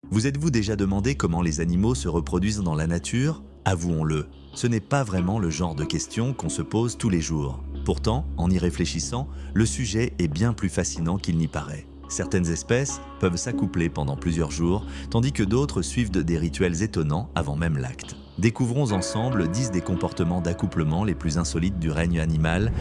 Vous êtes-vous déjà demandé comment les animaux se reproduisent dans la nature? Avouons-le, ce n'est pas vraiment le genre de question qu'on se pose tous les jours. Pourtant, en y réfléchissant, le sujet est bien plus fascinant qu'il n'y paraît. Certaines espèces peuvent s'accoupler pendant plusieurs jours, tandis que d'autres suivent des rituels étonnants avant même l'acte. Découvrons ensemble 10 des comportements d'accouplement les plus insolites du règne animal.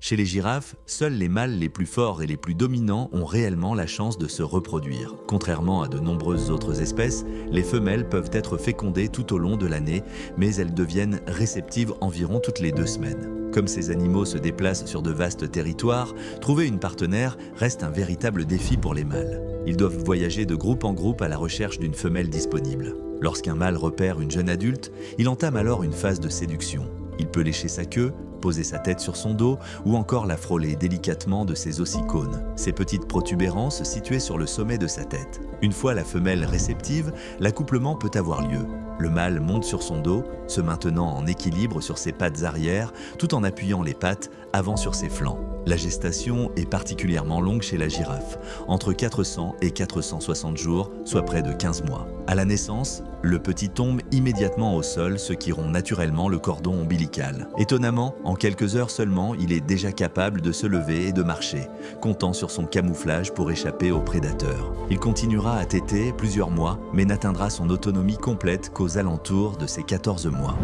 Chez les girafes, seuls les mâles les plus forts et les plus dominants ont réellement la chance de se reproduire. Contrairement à de nombreuses autres espèces, les femelles peuvent être fécondées tout au long de l'année, mais elles deviennent réceptives environ toutes les 2 semaines. Comme ces animaux se déplacent sur de vastes territoires, trouver une partenaire reste un véritable défi pour les mâles. Ils doivent voyager de groupe en groupe à la recherche d'une femelle disponible. Lorsqu'un mâle repère une jeune adulte, il entame alors une phase de séduction. Il peut lécher sa queue, poser sa tête sur son dos ou encore la frôler délicatement de ses ossicônes, ces petites protubérances situées sur le sommet de sa tête. Une fois la femelle réceptive, l'accouplement peut avoir lieu. Le mâle monte sur son dos, se maintenant en équilibre sur ses pattes arrière, tout en appuyant les pattes avant sur ses flancs. La gestation est particulièrement longue chez la girafe, entre 400 et 460 jours, soit près de 15 mois. À la naissance, le petit tombe immédiatement au sol, ce qui rompt naturellement le cordon ombilical. Étonnamment, en quelques heures seulement, il est déjà capable de se lever et de marcher, comptant sur son camouflage pour échapper aux prédateurs. Il continuera à téter plusieurs mois, mais n'atteindra son autonomie complète qu'aux alentours de ses 14 mois.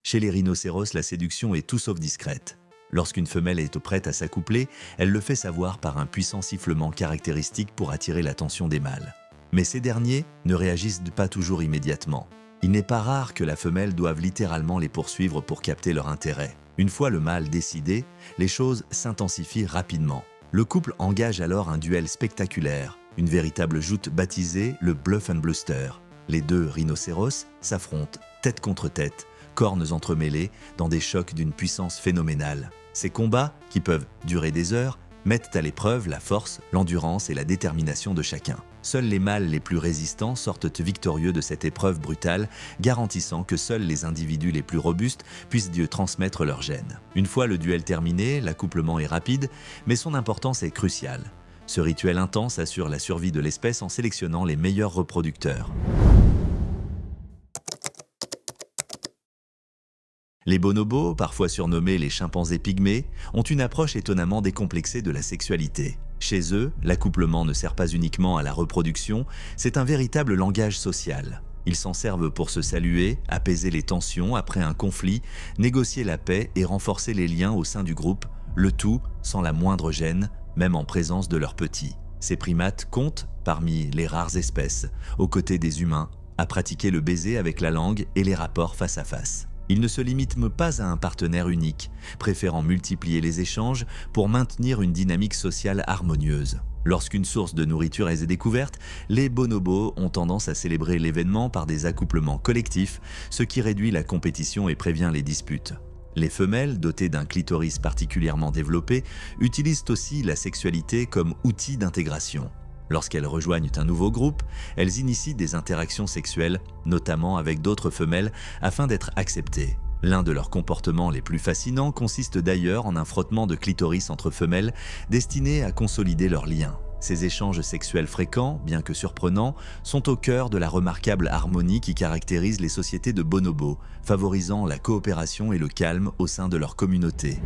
Chez les rhinocéros, la séduction est tout sauf discrète. Lorsqu'une femelle est prête à s'accoupler, elle le fait savoir par un puissant sifflement caractéristique pour attirer l'attention des mâles. Mais ces derniers ne réagissent pas toujours immédiatement. Il n'est pas rare que la femelle doive littéralement les poursuivre pour capter leur intérêt. Une fois le mâle décidé, les choses s'intensifient rapidement. Le couple engage alors un duel spectaculaire, une véritable joute baptisée le Bluff and Bluster. Les 2 rhinocéros s'affrontent tête contre tête, cornes entremêlées, dans des chocs d'une puissance phénoménale. Ces combats, qui peuvent durer des heures, mettent à l'épreuve la force, l'endurance et la détermination de chacun. Seuls les mâles les plus résistants sortent victorieux de cette épreuve brutale, garantissant que seuls les individus les plus robustes puissent transmettre leurs gènes. Une fois le duel terminé, l'accouplement est rapide, mais son importance est cruciale. Ce rituel intense assure la survie de l'espèce en sélectionnant les meilleurs reproducteurs. Les bonobos, parfois surnommés les chimpanzés pygmées, ont une approche étonnamment décomplexée de la sexualité. Chez eux, l'accouplement ne sert pas uniquement à la reproduction, c'est un véritable langage social. Ils s'en servent pour se saluer, apaiser les tensions après un conflit, négocier la paix et renforcer les liens au sein du groupe, le tout sans la moindre gêne, même en présence de leurs petits. Ces primates comptent parmi les rares espèces, aux côtés des humains, à pratiquer le baiser avec la langue et les rapports face à face. Ils ne se limitent pas à un partenaire unique, préférant multiplier les échanges pour maintenir une dynamique sociale harmonieuse. Lorsqu'une source de nourriture est découverte, les bonobos ont tendance à célébrer l'événement par des accouplements collectifs, ce qui réduit la compétition et prévient les disputes. Les femelles, dotées d'un clitoris particulièrement développé, utilisent aussi la sexualité comme outil d'intégration. Lorsqu'elles rejoignent un nouveau groupe, elles initient des interactions sexuelles, notamment avec d'autres femelles, afin d'être acceptées. L'un de leurs comportements les plus fascinants consiste d'ailleurs en un frottement de clitoris entre femelles destiné à consolider leurs liens. Ces échanges sexuels fréquents, bien que surprenants, sont au cœur de la remarquable harmonie qui caractérise les sociétés de bonobos, favorisant la coopération et le calme au sein de leur communauté.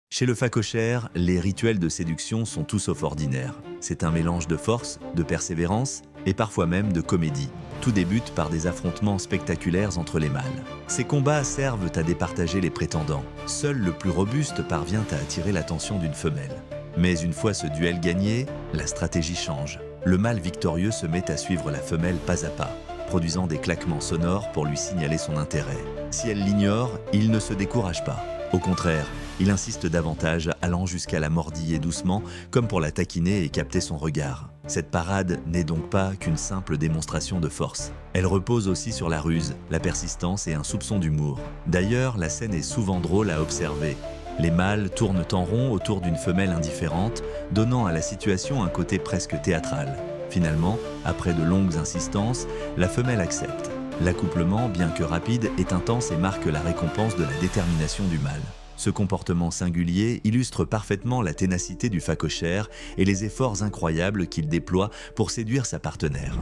Chez le phacochère, les rituels de séduction sont tout sauf ordinaires. C'est un mélange de force, de persévérance et parfois même de comédie. Tout débute par des affrontements spectaculaires entre les mâles. Ces combats servent à départager les prétendants. Seul le plus robuste parvient à attirer l'attention d'une femelle. Mais une fois ce duel gagné, la stratégie change. Le mâle victorieux se met à suivre la femelle pas à pas, produisant des claquements sonores pour lui signaler son intérêt. Si elle l'ignore, il ne se décourage pas. Au contraire, il insiste davantage, allant jusqu'à la mordiller doucement, comme pour la taquiner et capter son regard. Cette parade n'est donc pas qu'une simple démonstration de force. Elle repose aussi sur la ruse, la persistance et un soupçon d'humour. D'ailleurs, la scène est souvent drôle à observer. Les mâles tournent en rond autour d'une femelle indifférente, donnant à la situation un côté presque théâtral. Finalement, après de longues insistances, la femelle accepte. L'accouplement, bien que rapide, est intense et marque la récompense de la détermination du mâle. Ce comportement singulier illustre parfaitement la ténacité du phacochère et les efforts incroyables qu'il déploie pour séduire sa partenaire.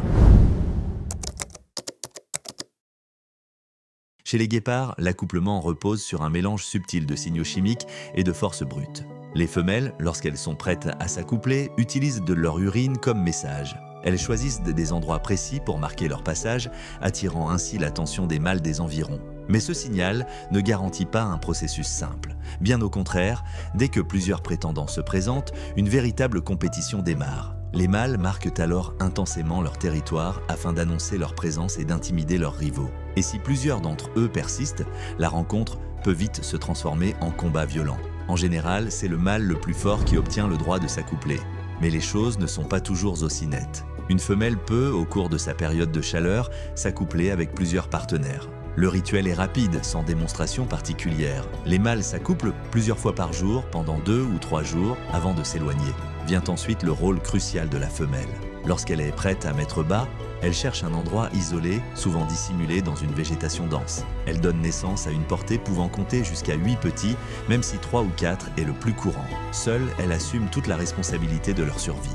Chez les guépards, l'accouplement repose sur un mélange subtil de signaux chimiques et de forces brutes. Les femelles, lorsqu'elles sont prêtes à s'accoupler, utilisent de leur urine comme message. Elles choisissent des endroits précis pour marquer leur passage, attirant ainsi l'attention des mâles des environs. Mais ce signal ne garantit pas un processus simple. Bien au contraire, dès que plusieurs prétendants se présentent, une véritable compétition démarre. Les mâles marquent alors intensément leur territoire afin d'annoncer leur présence et d'intimider leurs rivaux. Et si plusieurs d'entre eux persistent, la rencontre peut vite se transformer en combat violent. En général, c'est le mâle le plus fort qui obtient le droit de s'accoupler. Mais les choses ne sont pas toujours aussi nettes. Une femelle peut, au cours de sa période de chaleur, s'accoupler avec plusieurs partenaires. Le rituel est rapide, sans démonstration particulière. Les mâles s'accouplent plusieurs fois par jour, pendant 2 ou 3 jours, avant de s'éloigner. Vient ensuite le rôle crucial de la femelle. Lorsqu'elle est prête à mettre bas, elle cherche un endroit isolé, souvent dissimulé dans une végétation dense. Elle donne naissance à une portée pouvant compter jusqu'à 8 petits, même si 3 ou 4 est le plus courant. Seule, elle assume toute la responsabilité de leur survie.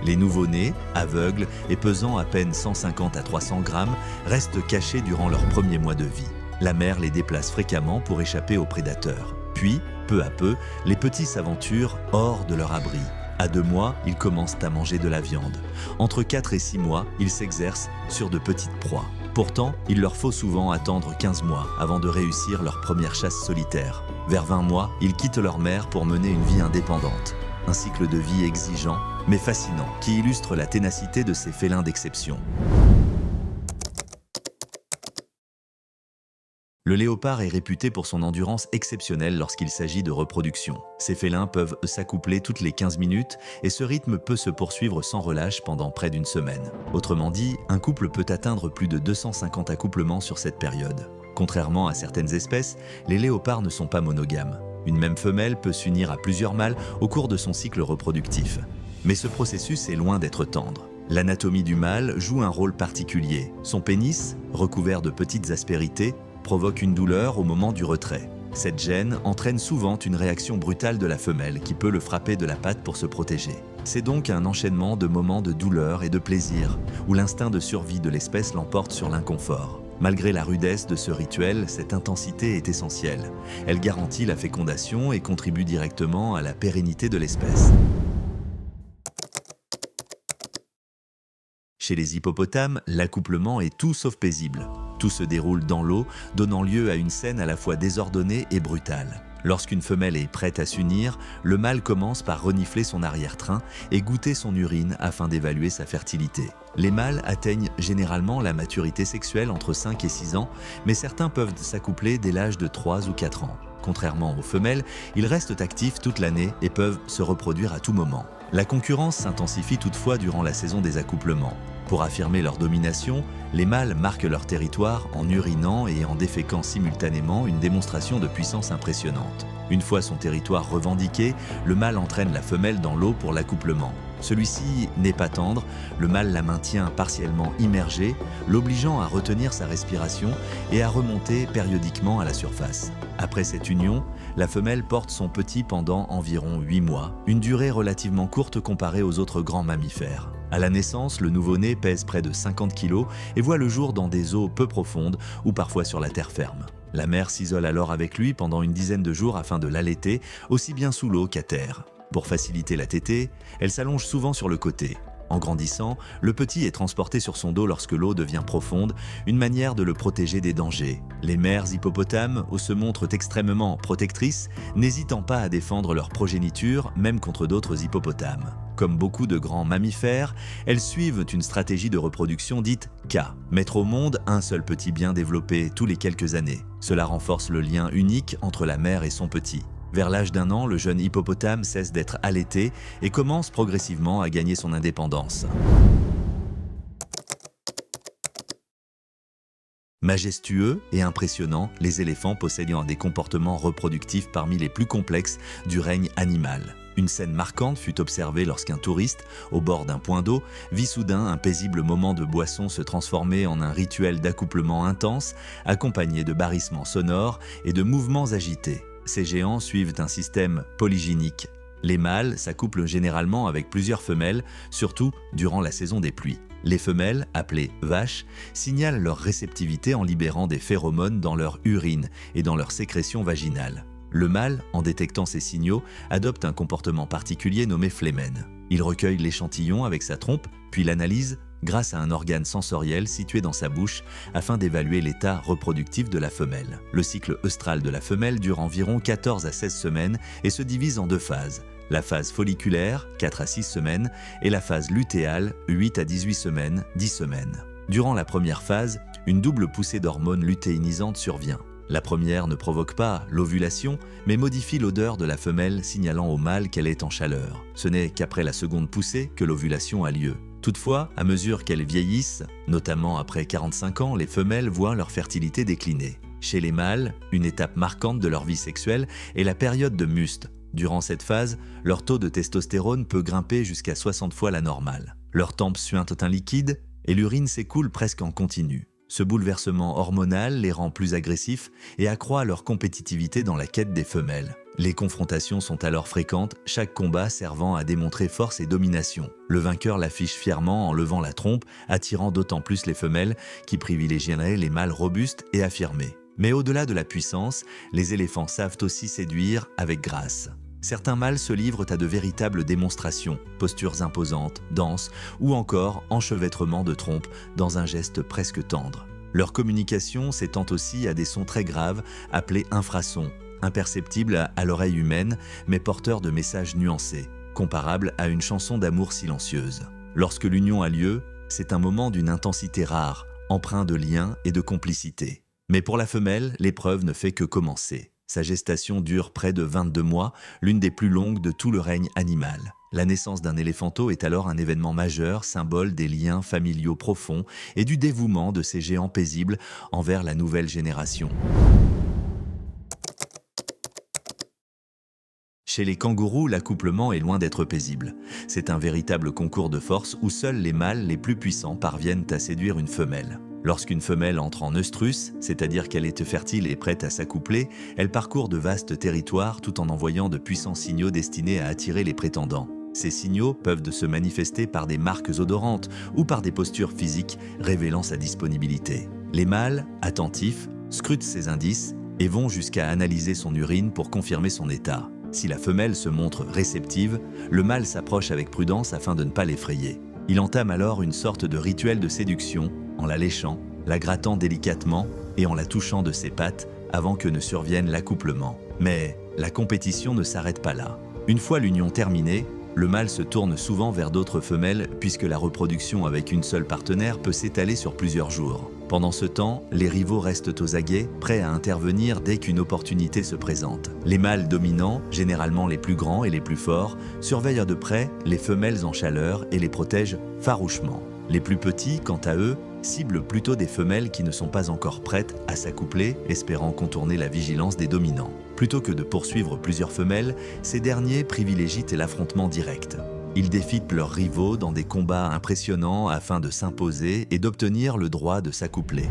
Les nouveau-nés, aveugles et pesant à peine 150 à 300 grammes, restent cachés durant leurs premiers mois de vie. La mère les déplace fréquemment pour échapper aux prédateurs. Puis, peu à peu, les petits s'aventurent hors de leur abri. À 2 mois, ils commencent à manger de la viande. Entre 4 et 6 mois, ils s'exercent sur de petites proies. Pourtant, il leur faut souvent attendre 15 mois avant de réussir leur première chasse solitaire. Vers 20 mois, ils quittent leur mère pour mener une vie indépendante. Un cycle de vie exigeant, mais fascinant, qui illustre la ténacité de ces félins d'exception. Le léopard est réputé pour son endurance exceptionnelle lorsqu'il s'agit de reproduction. Ces félins peuvent s'accoupler toutes les 15 minutes et ce rythme peut se poursuivre sans relâche pendant près d'une semaine. Autrement dit, un couple peut atteindre plus de 250 accouplements sur cette période. Contrairement à certaines espèces, les léopards ne sont pas monogames. Une même femelle peut s'unir à plusieurs mâles au cours de son cycle reproductif. Mais ce processus est loin d'être tendre. L'anatomie du mâle joue un rôle particulier. Son pénis, recouvert de petites aspérités, provoque une douleur au moment du retrait. Cette gêne entraîne souvent une réaction brutale de la femelle qui peut le frapper de la patte pour se protéger. C'est donc un enchaînement de moments de douleur et de plaisir, où l'instinct de survie de l'espèce l'emporte sur l'inconfort. Malgré la rudesse de ce rituel, cette intensité est essentielle. Elle garantit la fécondation et contribue directement à la pérennité de l'espèce. Chez les hippopotames, l'accouplement est tout sauf paisible. Tout se déroule dans l'eau, donnant lieu à une scène à la fois désordonnée et brutale. Lorsqu'une femelle est prête à s'unir, le mâle commence par renifler son arrière-train et goûter son urine afin d'évaluer sa fertilité. Les mâles atteignent généralement la maturité sexuelle entre 5 et 6 ans, mais certains peuvent s'accoupler dès l'âge de 3 ou 4 ans. Contrairement aux femelles, ils restent actifs toute l'année et peuvent se reproduire à tout moment. La concurrence s'intensifie toutefois durant la saison des accouplements. Pour affirmer leur domination, les mâles marquent leur territoire en urinant et en déféquant simultanément, une démonstration de puissance impressionnante. Une fois son territoire revendiqué, le mâle entraîne la femelle dans l'eau pour l'accouplement. Celui-ci n'est pas tendre, le mâle la maintient partiellement immergée, l'obligeant à retenir sa respiration et à remonter périodiquement à la surface. Après cette union, la femelle porte son petit pendant environ 8 mois, une durée relativement courte comparée aux autres grands mammifères. À la naissance, le nouveau-né pèse près de 50 kg et voit le jour dans des eaux peu profondes ou parfois sur la terre ferme. La mère s'isole alors avec lui pendant une dizaine de jours afin de l'allaiter, aussi bien sous l'eau qu'à terre. Pour faciliter la tétée, elle s'allonge souvent sur le côté. En grandissant, le petit est transporté sur son dos lorsque l'eau devient profonde, une manière de le protéger des dangers. Les mères hippopotames se montrent extrêmement protectrices, n'hésitant pas à défendre leur progéniture, même contre d'autres hippopotames. Comme beaucoup de grands mammifères, elles suivent une stratégie de reproduction dite K, mettre au monde un seul petit bien développé tous les quelques années. Cela renforce le lien unique entre la mère et son petit. Vers l'âge d'1 an, le jeune hippopotame cesse d'être allaité et commence progressivement à gagner son indépendance. Majestueux et impressionnants, les éléphants possèdent des comportements reproductifs parmi les plus complexes du règne animal. Une scène marquante fut observée lorsqu'un touriste, au bord d'un point d'eau, vit soudain un paisible moment de boisson se transformer en un rituel d'accouplement intense, accompagné de barrissements sonores et de mouvements agités. Ces géants suivent un système polygynique. Les mâles s'accouplent généralement avec plusieurs femelles, surtout durant la saison des pluies. Les femelles, appelées vaches, signalent leur réceptivité en libérant des phéromones dans leur urine et dans leur sécrétion vaginale. Le mâle, en détectant ces signaux, adopte un comportement particulier nommé phlémène. Il recueille l'échantillon avec sa trompe, puis l'analyse grâce à un organe sensoriel situé dans sa bouche afin d'évaluer l'état reproductif de la femelle. Le cycle œstral de la femelle dure environ 14 à 16 semaines et se divise en deux phases. La phase folliculaire, 4 à 6 semaines, et la phase lutéale, 8 à 18 semaines, 10 semaines. Durant la première phase, une double poussée d'hormones lutéinisantes survient. La première ne provoque pas l'ovulation, mais modifie l'odeur de la femelle signalant au mâle qu'elle est en chaleur. Ce n'est qu'après la seconde poussée que l'ovulation a lieu. Toutefois, à mesure qu'elles vieillissent, notamment après 45 ans, les femelles voient leur fertilité décliner. Chez les mâles, une étape marquante de leur vie sexuelle est la période de muste. Durant cette phase, leur taux de testostérone peut grimper jusqu'à 60 fois la normale. Leurs tempes suintent un liquide et l'urine s'écoule presque en continu. Ce bouleversement hormonal les rend plus agressifs et accroît leur compétitivité dans la quête des femelles. Les confrontations sont alors fréquentes, chaque combat servant à démontrer force et domination. Le vainqueur l'affiche fièrement en levant la trompe, attirant d'autant plus les femelles qui privilégieraient les mâles robustes et affirmés. Mais au-delà de la puissance, les éléphants savent aussi séduire avec grâce. Certains mâles se livrent à de véritables démonstrations, postures imposantes, danses ou encore enchevêtrement de trompes dans un geste presque tendre. Leur communication s'étend aussi à des sons très graves appelés infrasons, imperceptibles à l'oreille humaine mais porteurs de messages nuancés, comparables à une chanson d'amour silencieuse. Lorsque l'union a lieu, c'est un moment d'une intensité rare, empreint de lien et de complicité. Mais pour la femelle, l'épreuve ne fait que commencer. Sa gestation dure près de 22 mois, l'une des plus longues de tout le règne animal. La naissance d'un éléphanteau est alors un événement majeur, symbole des liens familiaux profonds et du dévouement de ces géants paisibles envers la nouvelle génération. Chez les kangourous, l'accouplement est loin d'être paisible. C'est un véritable concours de force où seuls les mâles les plus puissants parviennent à séduire une femelle. Lorsqu'une femelle entre en œstrus, c'est-à-dire qu'elle est fertile et prête à s'accoupler, elle parcourt de vastes territoires tout en envoyant de puissants signaux destinés à attirer les prétendants. Ces signaux peuvent se manifester par des marques odorantes ou par des postures physiques révélant sa disponibilité. Les mâles, attentifs, scrutent ces indices et vont jusqu'à analyser son urine pour confirmer son état. Si la femelle se montre réceptive, le mâle s'approche avec prudence afin de ne pas l'effrayer. Il entame alors une sorte de rituel de séduction en la léchant, la grattant délicatement et en la touchant de ses pattes avant que ne survienne l'accouplement. Mais la compétition ne s'arrête pas là. Une fois l'union terminée, le mâle se tourne souvent vers d'autres femelles puisque la reproduction avec une seule partenaire peut s'étaler sur plusieurs jours. Pendant ce temps, les rivaux restent aux aguets, prêts à intervenir dès qu'une opportunité se présente. Les mâles dominants, généralement les plus grands et les plus forts, surveillent de près les femelles en chaleur et les protègent farouchement. Les plus petits, quant à eux, ciblent plutôt des femelles qui ne sont pas encore prêtes à s'accoupler, espérant contourner la vigilance des dominants. Plutôt que de poursuivre plusieurs femelles, ces derniers privilégient l'affrontement direct. Ils défitent leurs rivaux dans des combats impressionnants afin de s'imposer et d'obtenir le droit de s'accoupler.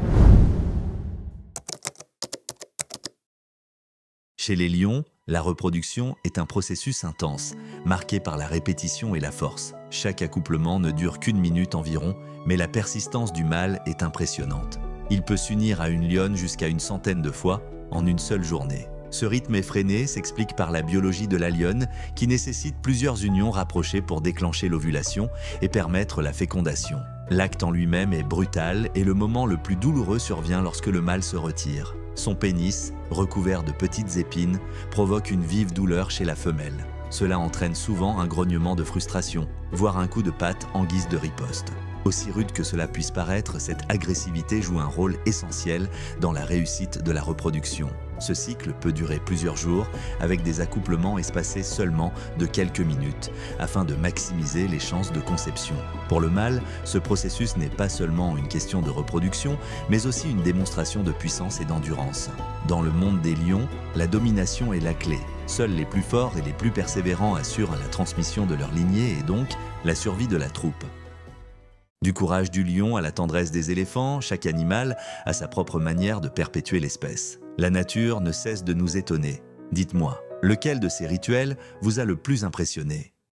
Chez les lions, la reproduction est un processus intense, marqué par la répétition et la force. Chaque accouplement ne dure qu'une minute environ, mais la persistance du mâle est impressionnante. Il peut s'unir à une lionne jusqu'à une centaine de fois en une seule journée. Ce rythme effréné s'explique par la biologie de la lionne qui nécessite plusieurs unions rapprochées pour déclencher l'ovulation et permettre la fécondation. L'acte en lui-même est brutal et le moment le plus douloureux survient lorsque le mâle se retire. Son pénis, recouvert de petites épines, provoque une vive douleur chez la femelle. Cela entraîne souvent un grognement de frustration, voire un coup de patte en guise de riposte. Aussi rude que cela puisse paraître, cette agressivité joue un rôle essentiel dans la réussite de la reproduction. Ce cycle peut durer plusieurs jours, avec des accouplements espacés seulement de quelques minutes, afin de maximiser les chances de conception. Pour le mâle, ce processus n'est pas seulement une question de reproduction, mais aussi une démonstration de puissance et d'endurance. Dans le monde des lions, la domination est la clé. Seuls les plus forts et les plus persévérants assurent la transmission de leur lignée et donc la survie de la troupe. Du courage du lion à la tendresse des éléphants, chaque animal a sa propre manière de perpétuer l'espèce. La nature ne cesse de nous étonner. Dites-moi, lequel de ces rituels vous a le plus impressionné ?